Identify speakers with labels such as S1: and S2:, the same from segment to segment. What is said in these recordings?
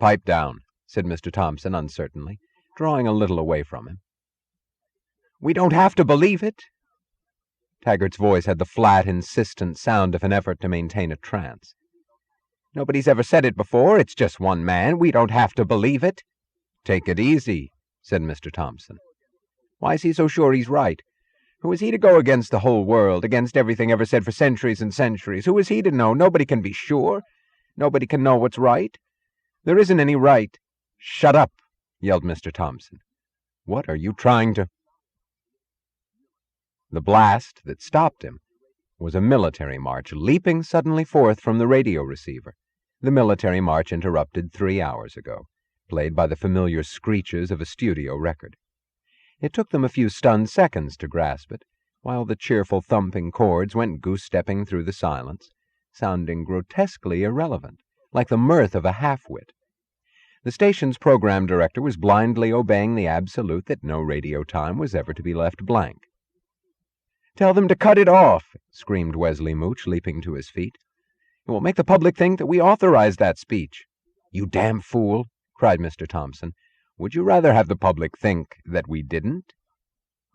S1: Pipe down, said Mr. Thompson uncertainly, drawing a little away from him. We don't have to believe it. Taggart's voice had the flat, insistent sound of an effort to maintain a trance. Nobody's ever said it before. It's just one man. We don't have to believe it. Take it easy, said Mr. Thompson. Why is he so sure he's right? Who is he to go against the whole world, against everything ever said for centuries and centuries? Who is he to know? Nobody can be sure. Nobody can know what's right. There isn't any right. Shut up, yelled Mr. Thompson. What are you trying to... The blast that stopped him was a military march leaping suddenly forth from the radio receiver, the military march interrupted 3 hours ago, played by the familiar screeches of a studio record. It took them a few stunned seconds to grasp it, while the cheerful thumping chords went goose-stepping through the silence, sounding grotesquely irrelevant, like the mirth of a half-wit. The station's program director was blindly obeying the absolute that no radio time was ever to be left blank. Tell them to cut it off, screamed Wesley Mooch, leaping to his feet. It will make the public think that we authorized that speech. You damn fool, cried Mr. Thompson. Would you rather have the public think that we didn't?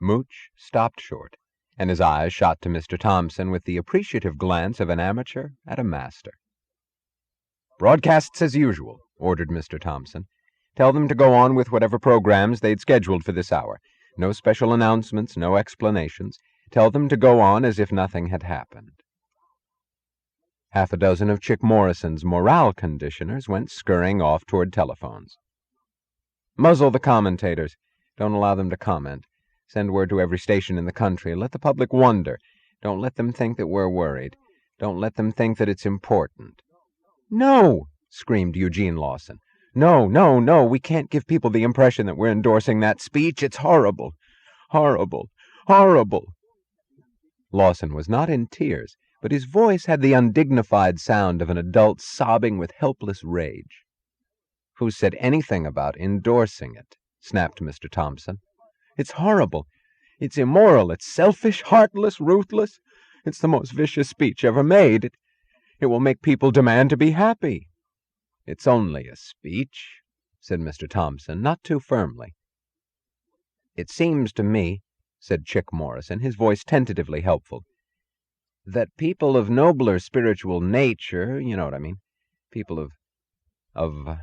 S1: Mooch stopped short, and his eyes shot to Mr. Thompson with the appreciative glance of an amateur at a master. Broadcasts as usual, ordered Mr. Thompson. Tell them to go on with whatever programs they'd scheduled for this hour. No special announcements, no explanations. Tell them to go on as if nothing had happened. Half a dozen of Chick Morrison's morale conditioners went scurrying off toward telephones. Muzzle the commentators. Don't allow them to comment. Send word to every station in the country. Let the public wonder. Don't let them think that we're worried. Don't let them think that it's important. No, screamed Eugene Lawson. No, no, no, we can't give people the impression that we're endorsing that speech. It's horrible. Horrible. Horrible. Lawson was not in tears, but his voice had the undignified sound of an adult sobbing with helpless rage. Who said anything about endorsing it? Snapped Mr. Thompson. It's horrible. It's immoral. It's selfish, heartless, ruthless. It's the most vicious speech ever made. It will make people demand to be happy. It's only a speech, said Mr. Thompson, not too firmly. It seems to me, said Chick Morrison, his voice tentatively helpful, that people of nobler spiritual nature, you know what I mean, people of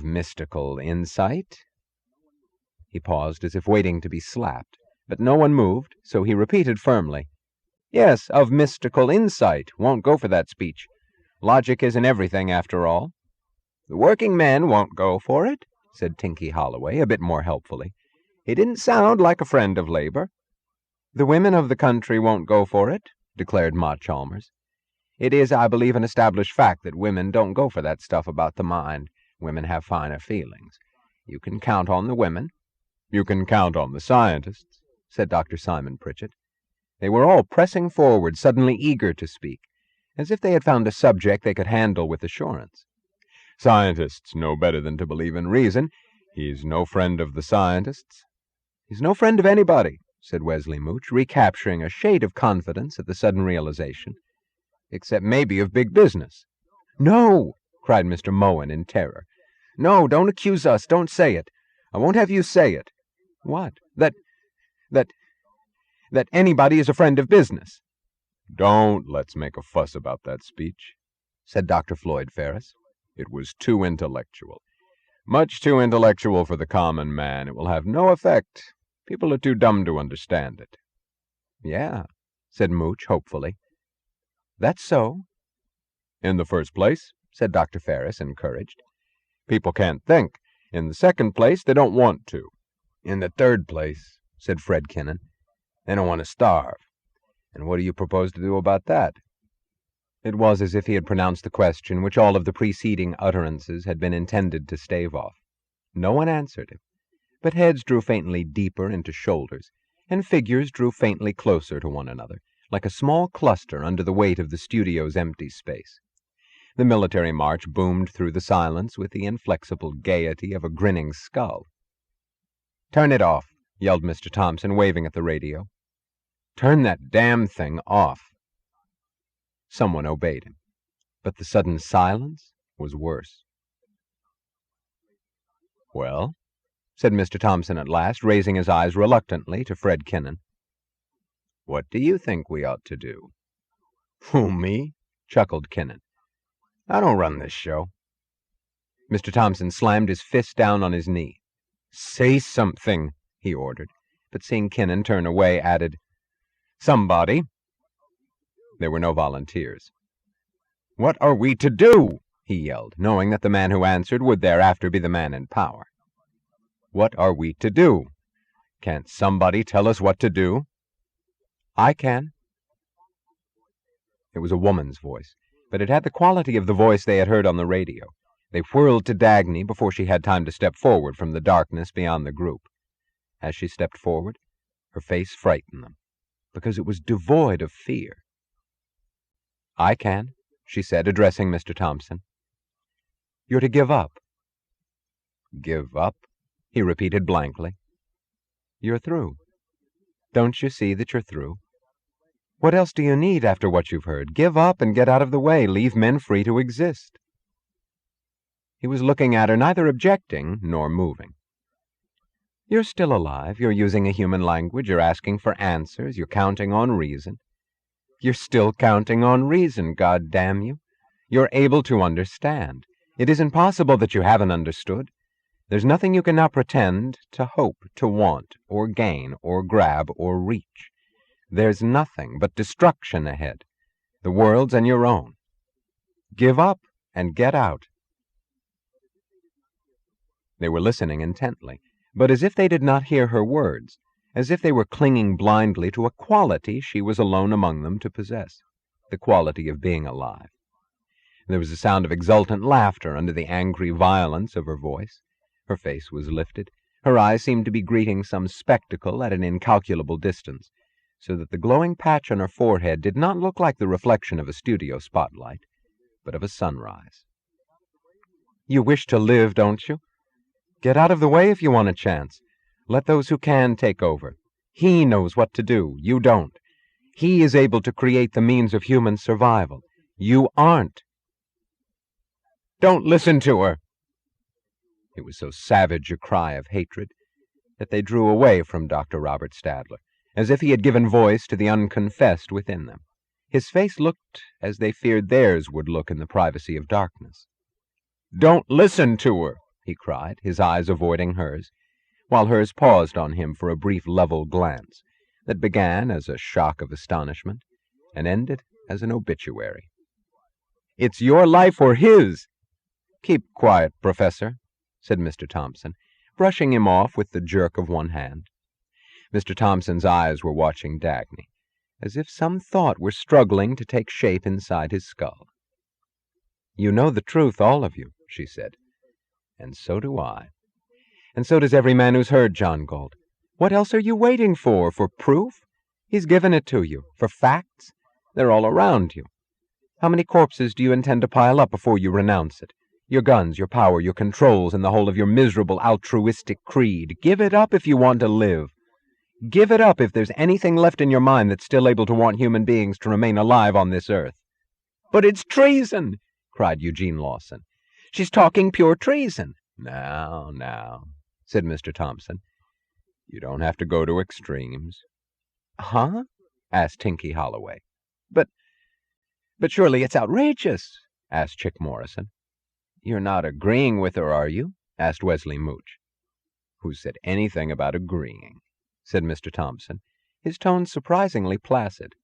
S1: mystical insight. He paused as if waiting to be slapped, but no one moved, so he repeated firmly, Yes, of mystical insight, won't go for that speech. Logic isn't everything, after all. The working men won't go for it, said Tinky Holloway, a bit more helpfully. He didn't sound like a friend of labor. The women of the country won't go for it, declared Ma Chalmers. It is, I believe, an established fact that women don't go for that stuff about the mind. Women have finer feelings. You can count on the women. You can count on the scientists, said Dr. Simon Pritchett. They were all pressing forward, suddenly eager to speak, as if they had found a subject they could handle with assurance. Scientists know better than to believe in reason. He's no friend of the scientists. He's no friend of anybody, said Wesley Mooch, recapturing a shade of confidence at the sudden realization, except maybe of big business. No, cried Mr. Moen in terror. No, don't accuse us. Don't say it. I won't have you say it. What? That anybody is a friend of business. Don't let's make a fuss about that speech, said Dr. Floyd Ferris. It was too intellectual. Much too intellectual for the common man. It will have no effect. People are too dumb to understand it. Yeah, said Mooch hopefully. That's so. In the first place, said Dr. Ferris, encouraged, people can't think. In the second place, they don't want to. In the third place, said Fred Kinnan, they don't want to starve. And what do you propose to do about that? It was as if he had pronounced the question which all of the preceding utterances had been intended to stave off. No one answered him, but heads drew faintly deeper into shoulders, and figures drew faintly closer to one another, like a small cluster under the weight of the studio's empty space. The military march boomed through the silence with the inflexible gaiety of a grinning skull. Turn it off, yelled Mr. Thompson, waving at the radio. Turn that damn thing off. Someone obeyed him, but the sudden silence was worse. "Well?" said Mr. Thompson at last, raising his eyes reluctantly to Fred Kinnan. "What do you think we ought to do?" "Who, me?" chuckled Kinnan. "I don't run this show." Mr. Thompson slammed his fist down on his knee. "Say something," he ordered, but seeing Kinnan turn away, added, "Somebody." There were no volunteers. "What are we to do?" he yelled, knowing that the man who answered would thereafter be the man in power. "What are we to do? Can't somebody tell us what to do?" "I can." It was a woman's voice, but it had the quality of the voice they had heard on the radio. They whirled to Dagny before she had time to step forward from the darkness beyond the group. As she stepped forward, her face frightened them, because it was devoid of fear. "I can," she said, addressing Mr. Thompson. "You're to give up." "Give up?" he repeated blankly. "You're through. Don't you see that you're through? What else do you need after what you've heard? Give up and get out of the way. Leave men free to exist." He was looking at her, neither objecting nor moving. "You're still alive. You're using a human language. You're asking for answers. You're counting on reason. You're still counting on reason, God damn you. You're able to understand. It isn't possible that you haven't understood. There's nothing you can now pretend to hope, to want, or gain, or grab, or reach. There's nothing but destruction ahead, the world's and your own. Give up and get out." They were listening intently, but as if they did not hear her words, as if they were clinging blindly to a quality she was alone among them to possess, the quality of being alive. There was a sound of exultant laughter under the angry violence of her voice. Her face was lifted. Her eyes seemed to be greeting some spectacle at an incalculable distance, so that the glowing patch on her forehead did not look like the reflection of a studio spotlight, but of a sunrise. "You wish to live, don't you? Get out of the way if you want a chance. Let those who can take over. He knows what to do. You don't. He is able to create the means of human survival. You aren't." "Don't listen to her!" It was so savage a cry of hatred that they drew away from Dr. Robert Stadler, as if he had given voice to the unconfessed within them. His face looked as they feared theirs would look in the privacy of darkness. "Don't listen to her!" he cried, his eyes avoiding hers, while hers paused on him for a brief level glance that began as a shock of astonishment and ended as an obituary. "It's your life or his!" "Keep quiet, Professor," said Mr. Thompson, brushing him off with the jerk of one hand. Mr. Thompson's eyes were watching Dagny, as if some thought were struggling to take shape inside his skull. "You know the truth, all of you," she said. "And so do I. And so does every man who's heard John Galt. What else are you waiting for? For proof? He's given it to you. For facts? They're all around you. How many corpses do you intend to pile up before you renounce it? Your guns, your power, your controls, and the whole of your miserable altruistic creed. Give it up if you want to live. Give it up if there's anything left in your mind that's still able to want human beings to remain alive on this earth." "But it's treason!" cried Eugene Lawson. "She's talking pure treason." Now, said Mr. Thompson. "You don't have to go to extremes." "Huh?" asked Tinky Holloway. But surely it's outrageous," asked Chick Morrison. "You're not agreeing with her, are you?" asked Wesley Mooch. "Who said anything about agreeing?" said Mr. Thompson, his tone surprisingly placid.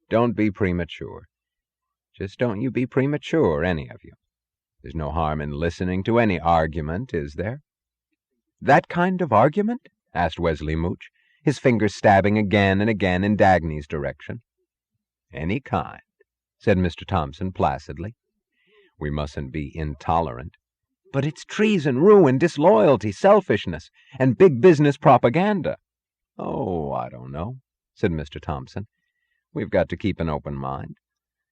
S1: "Don't be premature. Just don't you be premature, any of you. There's no harm in listening to any argument, is there?" "That kind of argument?" asked Wesley Mooch, his fingers stabbing again and again in Dagny's direction. "Any kind," said Mr. Thompson placidly. "We mustn't be intolerant." "But it's treason, ruin, disloyalty, selfishness, and big business propaganda." "Oh, I don't know," said Mr. Thompson. "We've got to keep an open mind.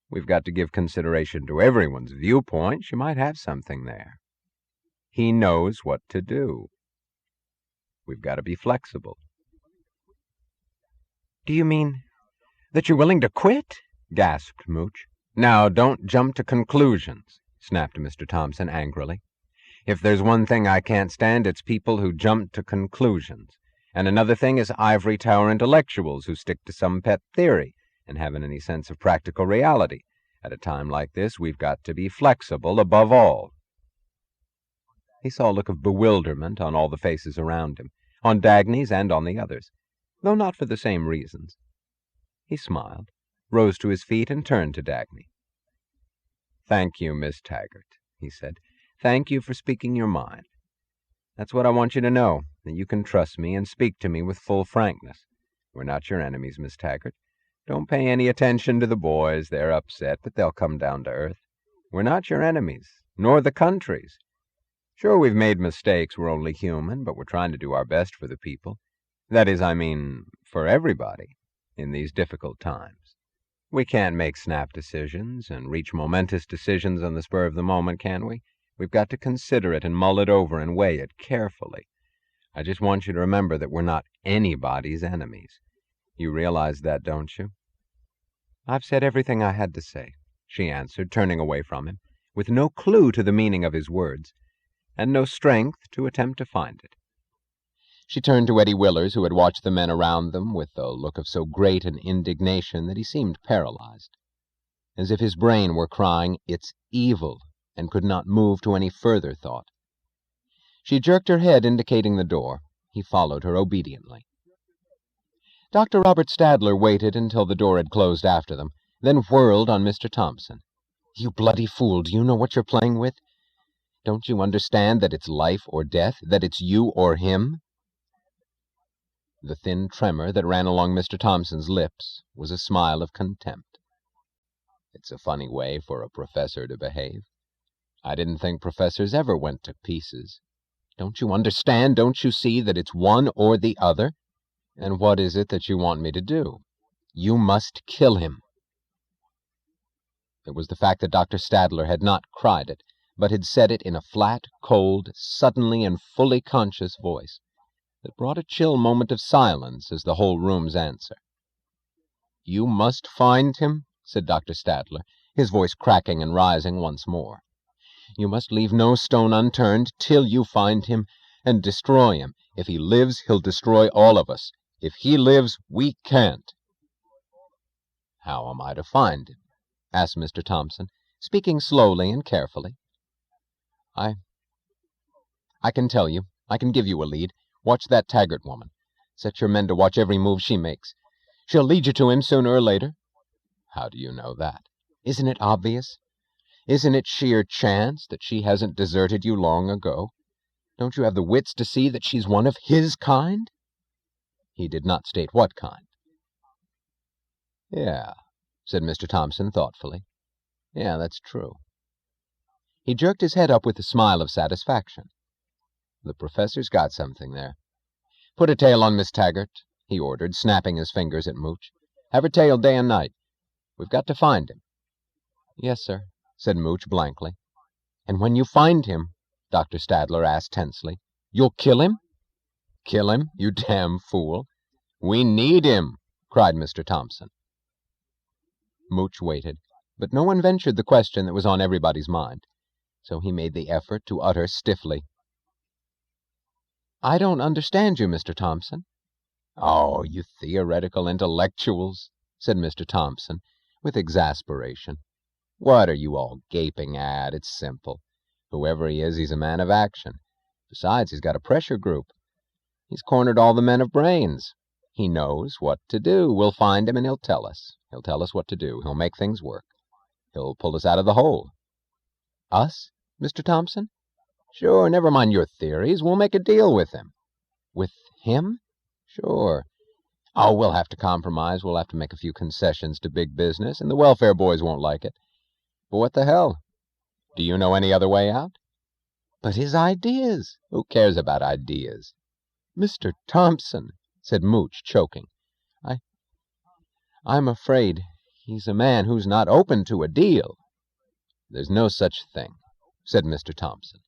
S1: We've got to give consideration to everyone's viewpoint. She might have something there. He knows what to do. We've got to be flexible." "Do you mean that you're willing to quit?" gasped Mooch. "Now, don't jump to conclusions," snapped Mr. Thompson angrily. If there's one thing I can't stand, it's people who jump to conclusions. And another thing is ivory tower intellectuals who stick to some pet theory and haven't any sense of practical reality. At a time like this, we've got to be flexible above all. He saw a look of bewilderment on all the faces around him, on Dagny's and on the others, though not for the same reasons. He smiled, rose to his feet, and turned to Dagny. "Thank you, Miss Taggart," he said. "Thank you for speaking your mind. That's what I want you to know, that you can trust me and speak to me with full frankness. We're not your enemies, Miss Taggart. Don't pay any attention to the boys. They're upset, but they'll come down to earth. We're not your enemies, nor the country's. Sure, we've made mistakes. We're only human, but we're trying to do our best for the people. That is, I mean, for everybody, in these difficult times. We can't make snap decisions and reach momentous decisions on the spur of the moment, can we? We've got to consider it and mull it over and weigh it carefully. I just want you to remember that we're not anybody's enemies. You realize that, don't you?" "I've said everything I had to say," she answered, turning away from him, with no clue to the meaning of his words, and no strength to attempt to find it. She turned to Eddie Willers, who had watched the men around them with a look of so great an indignation that he seemed paralyzed, as if his brain were crying, "It's evil," and could not move to any further thought. She jerked her head, indicating the door. He followed her obediently. Dr. Robert Stadler waited until the door had closed after them, then whirled on Mr. Thompson. "You bloody fool, do you know what you're playing with? Don't you understand that it's life or death, that it's you or him?" The thin tremor that ran along Mr. Thompson's lips was a smile of contempt. "It's a funny way for a professor to behave. I didn't think professors ever went to pieces. Don't you understand? Don't you see that it's one or the other? And what is it that you want me to do? You must kill him." It was the fact that Dr. Stadler had not cried it, but had said it in a flat, cold, suddenly and fully conscious voice, that brought a chill moment of silence as the whole room's answer. "You must find him," said Dr. Stadler, his voice cracking and rising once more. "You must leave no stone unturned till you find him and destroy him. If he lives, he'll destroy all of us. If he lives, we can't." "How am I to find him?" asked Mr. Thompson, speaking slowly and carefully. I can tell you. I can give you a lead. Watch that Taggart woman. Set your men to watch every move she makes. She'll lead you to him sooner or later." "How do you know that?" "Isn't it obvious? Isn't it sheer chance that she hasn't deserted you long ago? Don't you have the wits to see that she's one of his kind?" He did not state what kind. "Yeah," said Mr. Thompson thoughtfully. "Yeah, that's true." He jerked his head up with a smile of satisfaction. "The professor's got something there. Put a tail on Miss Taggart," he ordered, snapping his fingers at Mooch. "Have her tailed day and night. We've got to find him." "Yes, sir," said Mooch blankly. "And when you find him," Dr. Stadler asked tensely, "you'll kill him?" "Kill him, you damn fool. We need him," cried Mr. Thompson. Mooch waited, but no one ventured the question that was on everybody's mind, so he made the effort to utter stiffly, "I don't understand you, Mr. Thompson." "Oh, you theoretical intellectuals," said Mr. Thompson, with exasperation. "What are you all gaping at? It's simple. Whoever he is, he's a man of action. Besides, he's got a pressure group. He's cornered all the men of brains. He knows what to do. We'll find him and he'll tell us. He'll tell us what to do. He'll make things work. He'll pull us out of the hole." "Us, Mr. Thompson?"
S2: "Sure, never mind your theories. We'll make a deal with him."
S1: "With him?"
S2: "Sure. Oh, we'll have to compromise. We'll have to make a few concessions to big business, and the welfare boys won't like it. But what the hell? Do you know any other way out?"
S1: "But his ideas."
S2: "Who cares about ideas?"
S1: "Mr. Thompson," said Mooch, choking. I'm afraid he's a man who's not open to a deal."
S2: "There's no such thing," said Mr. Thompson.